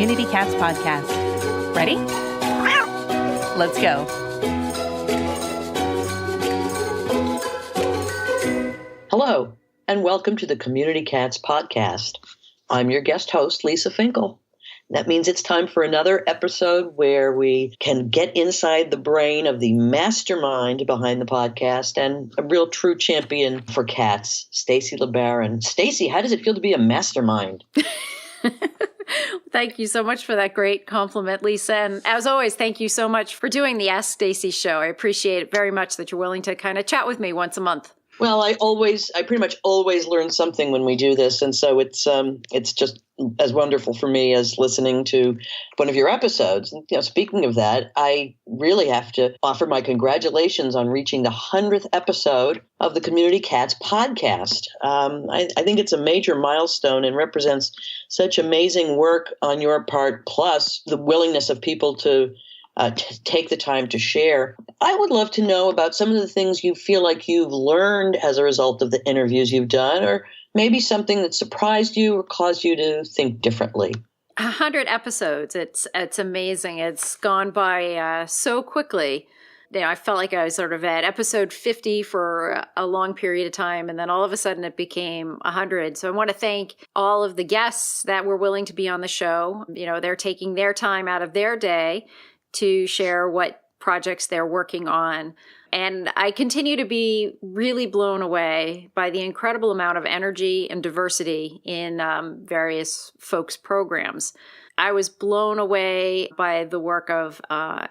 Community Cats podcast. Ready? Let's go. Hello, and welcome to the Community Cats podcast. I'm your guest host, Lisa Finkel. That means it's time for another episode where we can get inside the brain of the mastermind behind the podcast and a real true champion for cats, Stacy LeBaron. Stacy, how does it feel to be a mastermind? Thank you so much for that great compliment, Lisa. And as always, thank you so much for doing the Ask Stacy show. I appreciate it very much that you're willing to kind of chat with me once a month. Well, I pretty much always learn something when we do this. And so it's just as wonderful for me as listening to one of your episodes. And, speaking of that, I really have to offer my congratulations on reaching the 100th episode of the Community Cats podcast. I think it's a major milestone and represents such amazing work on your part, plus the willingness of people to take the time to share. I would love to know about some of the things you feel like you've learned as a result of the interviews you've done, or maybe something that surprised you or caused you to think differently. 100 episodes. It's amazing. It's gone by so quickly. I felt like I was sort of at episode 50 for a long period of time, and then all of a sudden it became 100. So I want to thank all of the guests that were willing to be on the show. They're taking their time out of their day to share what projects they're working on. And I continue to be really blown away by the incredible amount of energy and diversity in various folks' programs. I was blown away by the work of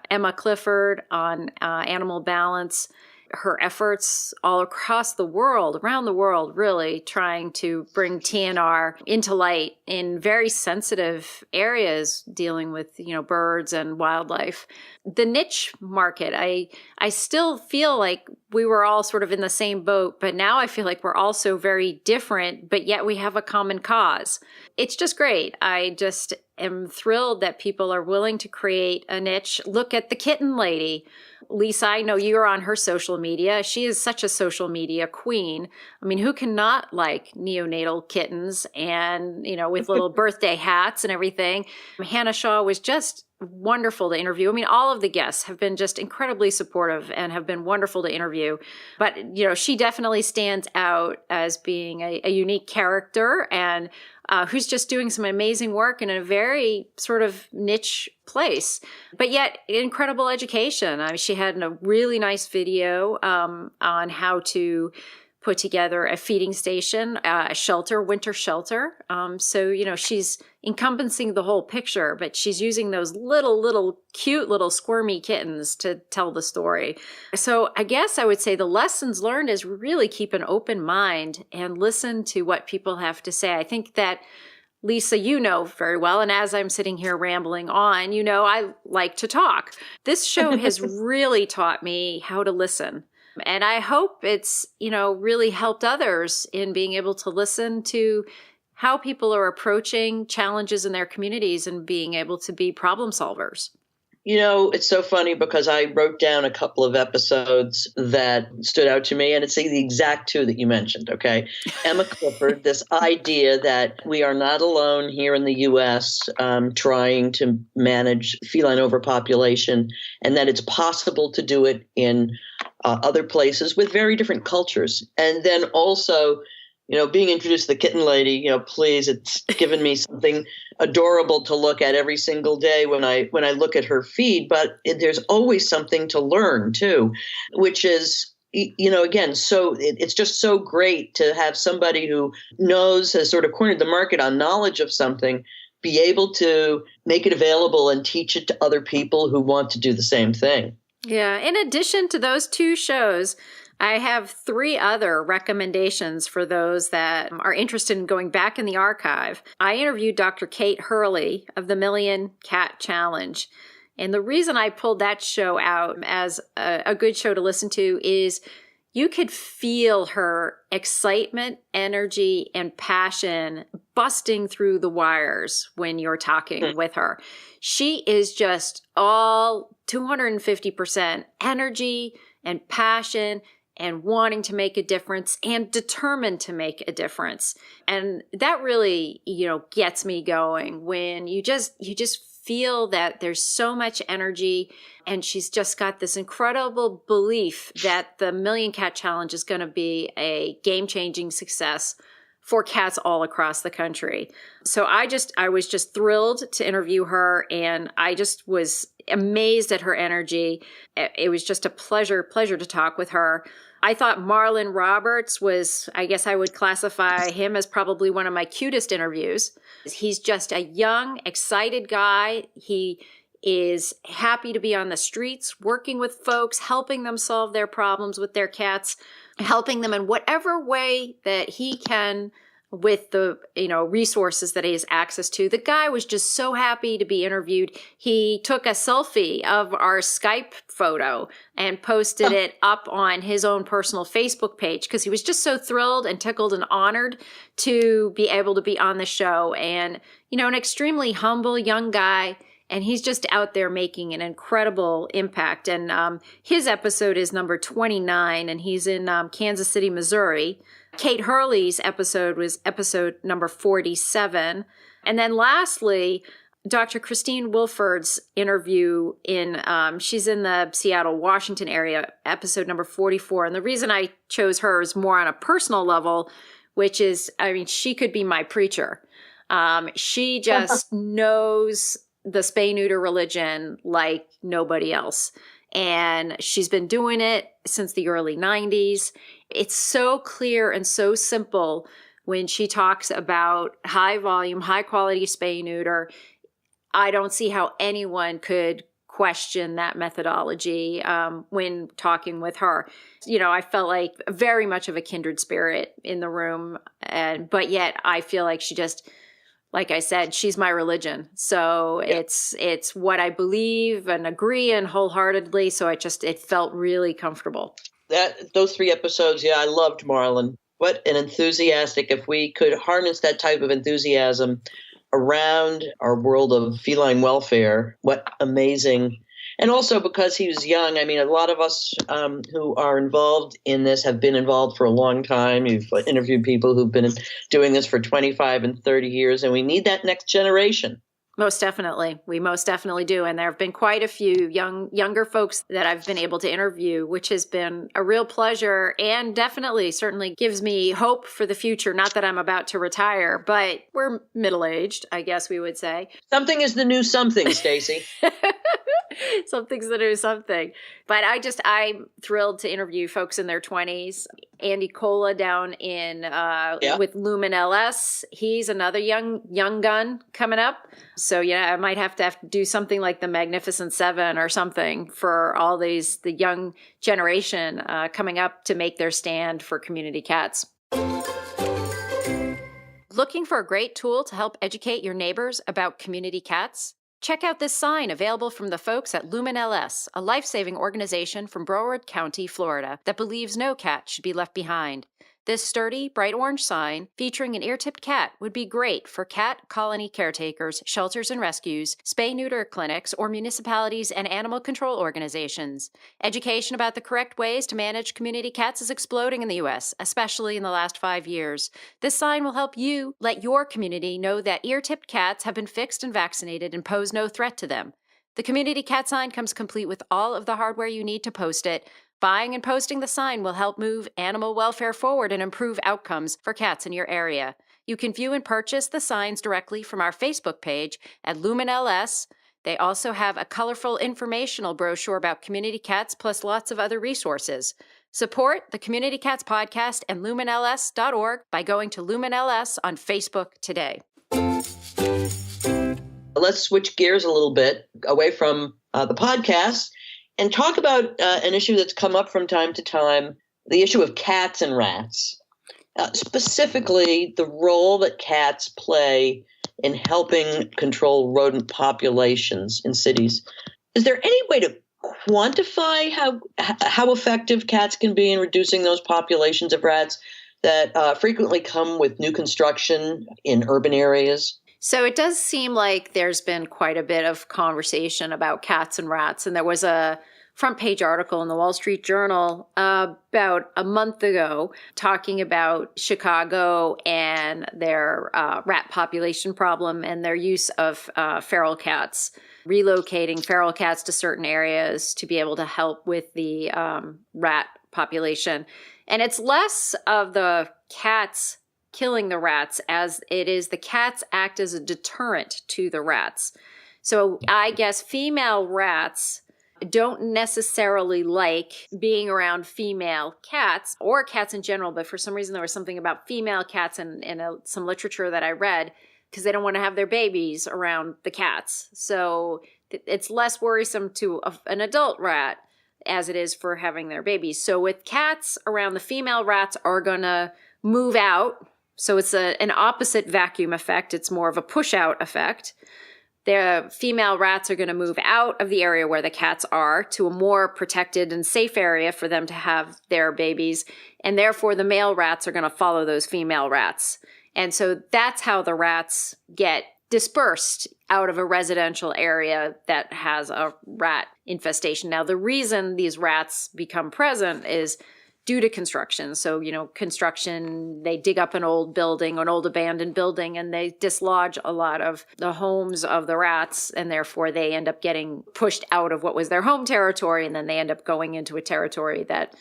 Emma Clifford on animal balance, her efforts all across the world, around the world, really trying to bring TNR into light in very sensitive areas dealing with, birds and wildlife. The niche market, I still feel like we were all sort of in the same boat, but now I feel like we're all so very different, but yet we have a common cause. It's just great. I just am thrilled that people are willing to create a niche. Look at the Kitten Lady. Lisa, I know you're on her social media. She is such a social media queen. I mean, who cannot like neonatal kittens and, with little birthday hats and everything? Hannah Shaw was just wonderful to interview. I mean, all of the guests have been just incredibly supportive and have been wonderful to interview. But, she definitely stands out as being a unique character and who's just doing some amazing work in a very sort of niche place, but yet incredible education. I mean, she had a really nice video on how to put together a feeding station, a shelter, winter shelter. So, she's encompassing the whole picture, but she's using those little cute little squirmy kittens to tell the story. So I guess I would say the lessons learned is really keep an open mind and listen to what people have to say. I think that Lisa, you know very well, and as I'm sitting here rambling on, I like to talk. This show has really taught me how to listen. And I hope it's, really helped others in being able to listen to how people are approaching challenges in their communities and being able to be problem solvers. It's so funny because I wrote down a couple of episodes that stood out to me, and it's the exact two that you mentioned, okay? Emma Clifford, this idea that we are not alone here in the U.S. Trying to manage feline overpopulation, and that it's possible to do it in other places with very different cultures. And then also, being introduced to the Kitten Lady, please, it's given me something adorable to look at every single day when I look at her feed. But there's always something to learn too, which is, again, so it's just so great to have somebody who has sort of cornered the market on knowledge of something, be able to make it available and teach it to other people who want to do the same thing. Yeah. In addition to those two shows, I have 3 other recommendations for those that are interested in going back in the archive. I interviewed Dr. Kate Hurley of the Million Cat Challenge. And the reason I pulled that show out as a good show to listen to is you could feel her excitement, energy, and passion busting through the wires when you're talking with her. She is just all 250% energy and passion and wanting to make a difference and determined to make a difference. And that really, gets me going when you just feel that there's so much energy, and she's just got this incredible belief that the Million Cat Challenge is going to be a game-changing success for cats all across the country. So I was just thrilled to interview her, and I just was amazed at her energy. It was just a pleasure to talk with her. I thought Marlon Roberts was, I guess I would classify him as probably one of my cutest interviews. He's just a young, excited guy. He is happy to be on the streets, working with folks, helping them solve their problems with their cats, helping them in whatever way that he can with the resources that he has access to. The guy was just so happy to be interviewed. He took a selfie of our Skype photo and posted it up on his own personal Facebook page because he was just so thrilled and tickled and honored to be able to be on the show. And, an extremely humble young guy. And he's just out there making an incredible impact. And his episode is number 29, and he's in Kansas City, Missouri. Kate Hurley's episode was episode number 47. And then lastly, Dr. Christine Wilford's interview she's in the Seattle, Washington area, episode number 44. And the reason I chose her is more on a personal level, which is, she could be my preacher. She just knows the spay-neuter religion like nobody else. And she's been doing it since the early 90s. It's so clear and so simple when she talks about high volume, high quality spay-neuter. I don't see how anyone could question that methodology when talking with her. I felt like very much of a kindred spirit in the room, but yet I feel like she just, like I said, she's my religion. So yeah. It's what I believe and agree in wholeheartedly. So it felt really comfortable. Those 3 episodes, I loved Marlon. What an enthusiastic, if we could harness that type of enthusiasm around our world of feline welfare, what amazing. And also because he was young, a lot of us who are involved in this have been involved for a long time. You've interviewed people who've been doing this for 25 and 30 years, and we need that next generation. Most definitely. We most definitely do. And there have been quite a few younger folks that I've been able to interview, which has been a real pleasure and certainly gives me hope for the future. Not that I'm about to retire, but we're middle-aged, I guess we would say. Something is the new something, Stacy. Something's the new something. But I'm thrilled to interview folks in their 20s. Andy Cola down with Lumen LS. He's another young gun coming up. So I might have to do something like the Magnificent Seven or something for all the young generation coming up to make their stand for community cats. Looking for a great tool to help educate your neighbors about community cats? Check out this sign available from the folks at Lumen LS, a life-saving organization from Broward County, Florida, that believes no cat should be left behind. This sturdy, bright orange sign featuring an ear-tipped cat would be great for cat colony caretakers, shelters and rescues, spay-neuter clinics, or municipalities and animal control organizations. Education about the correct ways to manage community cats is exploding in the U.S., especially in the last 5 years. This sign will help you let your community know that ear-tipped cats have been fixed and vaccinated and pose no threat to them. The community cat sign comes complete with all of the hardware you need to post it. Buying and posting the sign will help move animal welfare forward and improve outcomes for cats in your area. You can view and purchase the signs directly from our Facebook page at Lumen LS. They also have a colorful informational brochure about community cats plus lots of other resources. Support the Community Cats Podcast and lumenls.org by going to Lumen LS on Facebook today. Let's switch gears a little bit away from the podcast and talk about an issue that's come up from time to time, the issue of cats and rats, specifically the role that cats play in helping control rodent populations in cities. Is there any way to quantify how effective cats can be in reducing those populations of rats that frequently come with new construction in urban areas? So it does seem like there's been quite a bit of conversation about cats and rats. And there was a front page article in the Wall Street Journal about a month ago talking about Chicago and their rat population problem and their use of feral cats, relocating feral cats to certain areas to be able to help with the rat population. And it's less of the cats killing the rats as it is the cats act as a deterrent to the rats. So I guess female rats don't necessarily like being around female cats or cats in general, but for some reason there was something about female cats in some literature that I read because they don't want to have their babies around the cats. So it's less worrisome to an adult rat as it is for having their babies. So with cats around, the female rats are going to move out. So it's an opposite vacuum effect. It's more of a push out effect. The female rats are going to move out of the area where the cats are to a more protected and safe area for them to have their babies. And therefore, the male rats are going to follow those female rats. And so that's how the rats get dispersed out of a residential area that has a rat infestation. Now, the reason these rats become present is due to construction. So, construction, they dig up an old building, an old abandoned building, and they dislodge a lot of the homes of the rats, and therefore they end up getting pushed out of what was their home territory, and then they end up going into a territory that,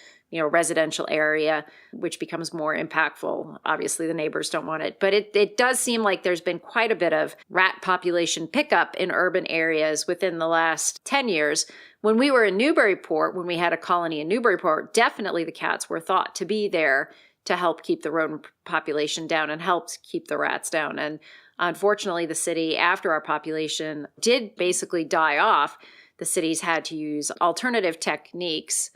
residential area, which becomes more impactful. Obviously, the neighbors don't want it. But it does seem like there's been quite a bit of rat population pickup in urban areas within the last 10 years. When we were in Newburyport, when we had a colony in Newburyport, definitely the cats were thought to be there to help keep the rodent population down and helped keep the rats down. And unfortunately, the city, after our population did basically die off, the cities had to use alternative techniques.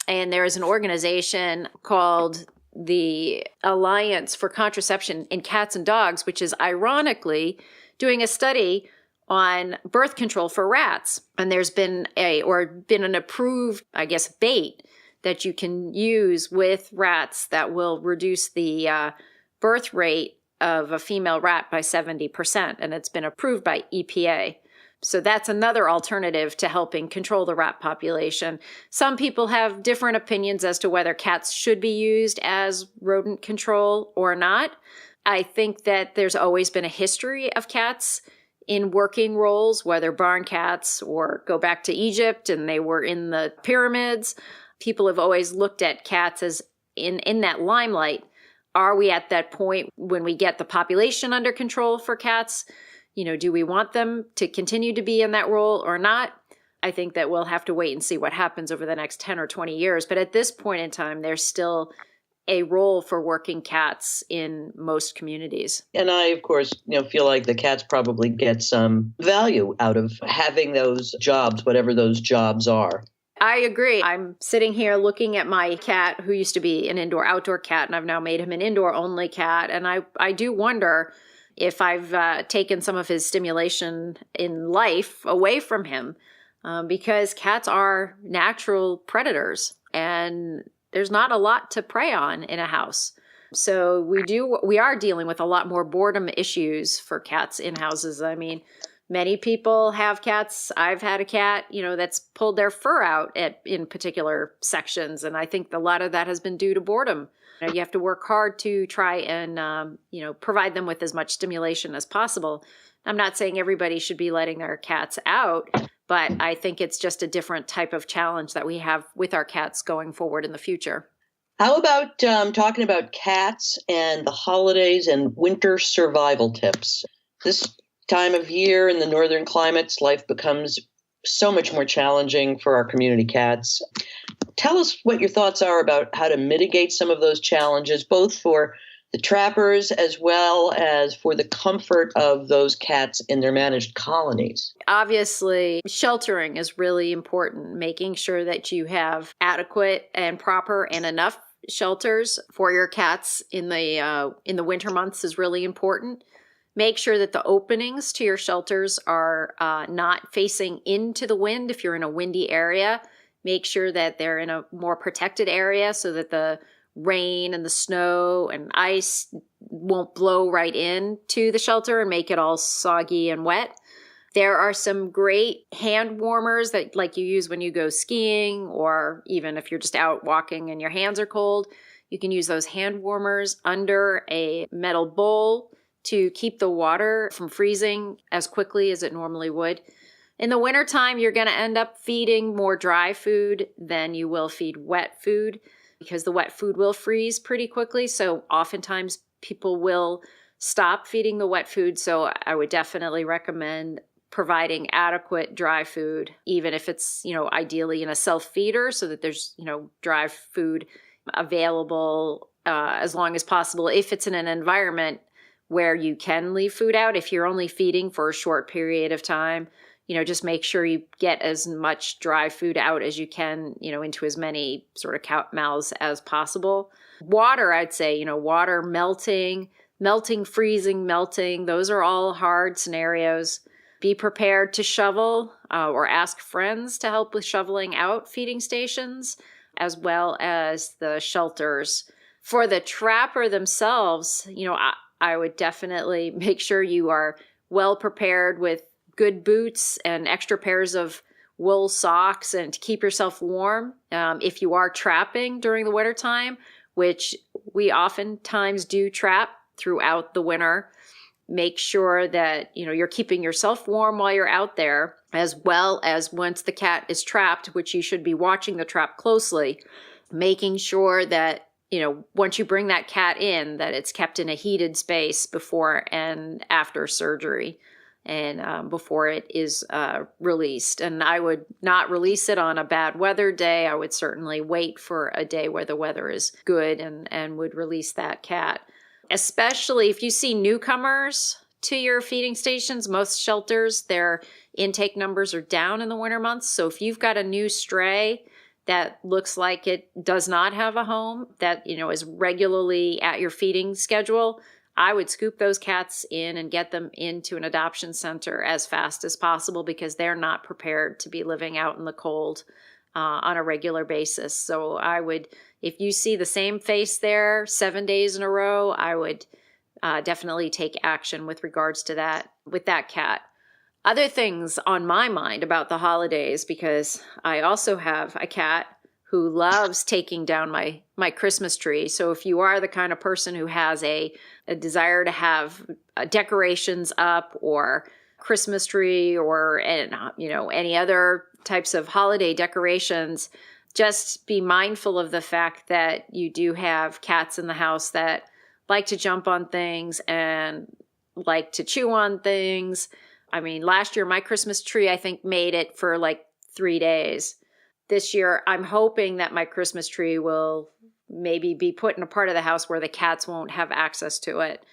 And there is an organization called the Alliance for Contraception in Cats and Dogs, which is ironically doing a study on birth control for rats. And there's been an approved, bait that you can use with rats that will reduce the birth rate of a female rat by 70%. And it's been approved by EPA. So that's another alternative to helping control the rat population. Some people have different opinions as to whether cats should be used as rodent control or not. I think that there's always been a history of cats in working roles, whether barn cats or go back to Egypt and they were in the pyramids. People have always looked at cats as in that limelight. Are we at that point when we get the population under control for cats? Do we want them to continue to be in that role or not? I think that we'll have to wait and see what happens over the next 10 or 20 years. But at this point in time, there's still a role for working cats in most communities. And I, of course, feel like the cats probably get some value out of having those jobs, whatever those jobs are. I agree. I'm sitting here looking at my cat who used to be an indoor-outdoor cat, and I've now made him an indoor-only cat. And I do wonder if I've taken some of his stimulation in life away from him, because cats are natural predators and there's not a lot to prey on in a house. So we are dealing with a lot more boredom issues for cats in houses. I mean, many people have cats. I've had a cat, that's pulled their fur out in particular sections. And I think a lot of that has been due to boredom. You have to work hard to try and, provide them with as much stimulation as possible. I'm not saying everybody should be letting their cats out, but I think it's just a different type of challenge that we have with our cats going forward in the future. How about talking about cats and the holidays and winter survival tips? This time of year in the northern climates, life becomes so much more challenging for our community cats. Tell us what your thoughts are about how to mitigate some of those challenges, both for the trappers as well as for the comfort of those cats in their managed colonies. Obviously, sheltering is really important, making sure that you have adequate and proper and enough shelters for your cats in the winter months is really important. Make sure that the openings to your shelters are not facing into the wind if you're in a windy area. Make sure that they're in a more protected area so that the rain and the snow and ice won't blow right into the shelter and make it all soggy and wet. There are some great hand warmers that like you use when you go skiing, or even if you're just out walking and your hands are cold. You can use those hand warmers under a metal bowl to keep the water from freezing as quickly as it normally would. In the wintertime, you're going to end up feeding more dry food than you will feed wet food, because the wet food will freeze pretty quickly. So oftentimes people will stop feeding the wet food. So I would definitely recommend providing adequate dry food, even if it's, ideally in a self-feeder, so that there's, dry food available as long as possible. If it's in an environment where you can leave food out, if you're only feeding for a short period of time, just make sure you get as much dry food out as you can, into as many sort of cow mouths as possible. Water, I'd say, water melting, freezing, melting. Those are all hard scenarios. Be prepared to shovel or ask friends to help with shoveling out feeding stations, as well as the shelters. For the trapper themselves, I would definitely make sure you are well prepared with good boots and extra pairs of wool socks, and to keep yourself warm. If you are trapping during the wintertime, which we oftentimes do trap throughout the winter, make sure that, you're keeping yourself warm while you're out there, as well as once the cat is trapped, which you should be watching the trap closely, making sure that, once you bring that cat in, that it's kept in a heated space before and after surgery, and before it is released. And I would not release it on a bad weather day. I would certainly wait for a day where the weather is good and would release that cat. Especially if you see newcomers to your feeding stations. Most shelters, their intake numbers are down in the winter months. So if you've got a new stray that looks like it does not have a home, that, is regularly at your feeding schedule, I would scoop those cats in and get them into an adoption center as fast as possible, because they're not prepared to be living out in the cold on a regular basis. So I would, if you see the same face there 7 days in a row, I would definitely take action with regards to that with that cat. Other things on my mind about the holidays, because I also have a cat who loves taking down my Christmas tree. So if you are the kind of person who has a desire to have decorations up, or Christmas tree, or any other types of holiday decorations, just be mindful of the fact that you do have cats in the house that like to jump on things and like to chew on things. I mean, last year, my Christmas tree, I think, made it for like 3 days. This year, I'm hoping that my Christmas tree will maybe be put in a part of the house where the cats won't have access to it.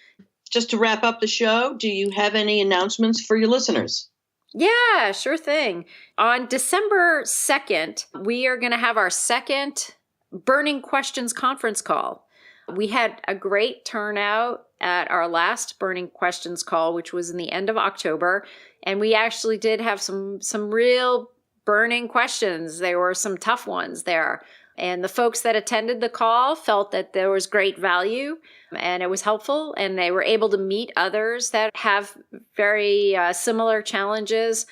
Just to wrap up the show, do you have any announcements for your listeners? Yeah, sure thing. On December 2nd, we are going to have our second Burning Questions conference call. We had a great turnout at our last Burning Questions call, which was in the end of October. And we actually did have some real burning questions. There were some tough ones there. And the folks that attended the call felt that there was great value and it was helpful, and they were able to meet others that have very similar challenges.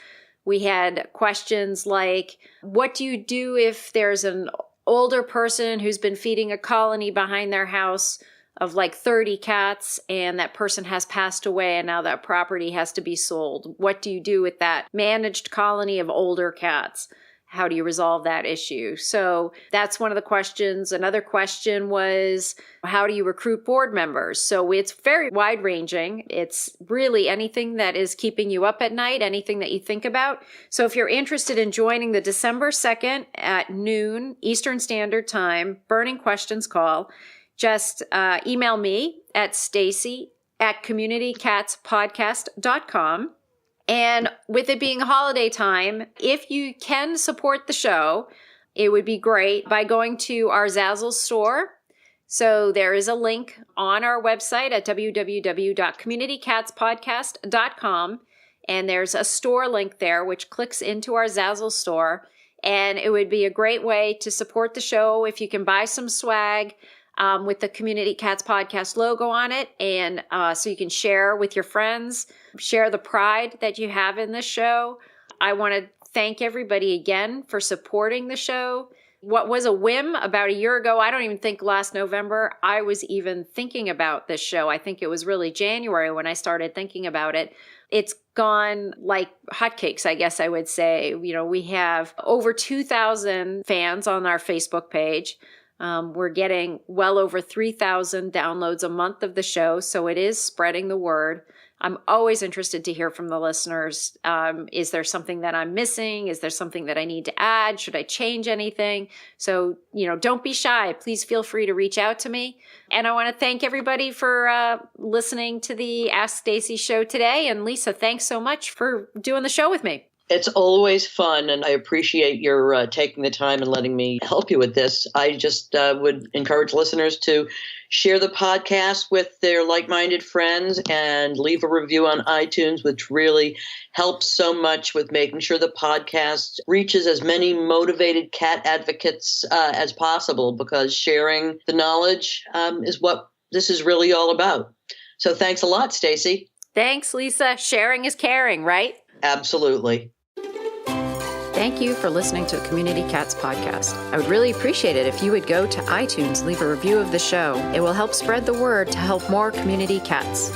We had questions like, what do you do if there's an older person who's been feeding a colony behind their house of like 30 cats, and that person has passed away and now that property has to be sold? What do you do with that managed colony of older cats? How do you resolve that issue? So that's one of the questions. Another question was, how do you recruit board members? So it's very wide ranging. It's really anything that is keeping you up at night, anything that you think about. So if you're interested in joining the December 2nd at noon Eastern Standard Time Burning Questions call, just email me at stacy@communitycatspodcast.com. And with it being holiday time, if you can support the show, it would be great by going to our Zazzle store. So there is a link on our website at www.communitycatspodcast.com. And there's a store link there, which clicks into our Zazzle store. And it would be a great way to support the show if you can buy some swag. with the Community Cats Podcast logo on it. And so you can share with your friends, share the pride that you have in this show. I want to thank everybody again for supporting the show. What was a whim about a year ago, I don't even think last November I was even thinking about this show. I think it was really January when I started thinking about it. It's gone like hotcakes, I guess I would say. We have over 2,000 fans on our Facebook page. We're getting well over 3,000 downloads a month of the show, so it is spreading the word. I'm always interested to hear from the listeners. Is there something that I'm missing? Is there something that I need to add? Should I change anything? So, don't be shy. Please feel free to reach out to me. And I want to thank everybody for listening to the Ask Stacy show today. And Lisa, thanks so much for doing the show with me. It's always fun, and I appreciate your taking the time and letting me help you with this. I just would encourage listeners to share the podcast with their like-minded friends and leave a review on iTunes, which really helps so much with making sure the podcast reaches as many motivated cat advocates as possible, because sharing the knowledge is what this is really all about. So thanks a lot, Stacy. Thanks, Lisa. Sharing is caring, right? Absolutely. Thank you for listening to the Community Cats Podcast. I would really appreciate it if you would go to iTunes, leave a review of the show. It will help spread the word to help more community cats.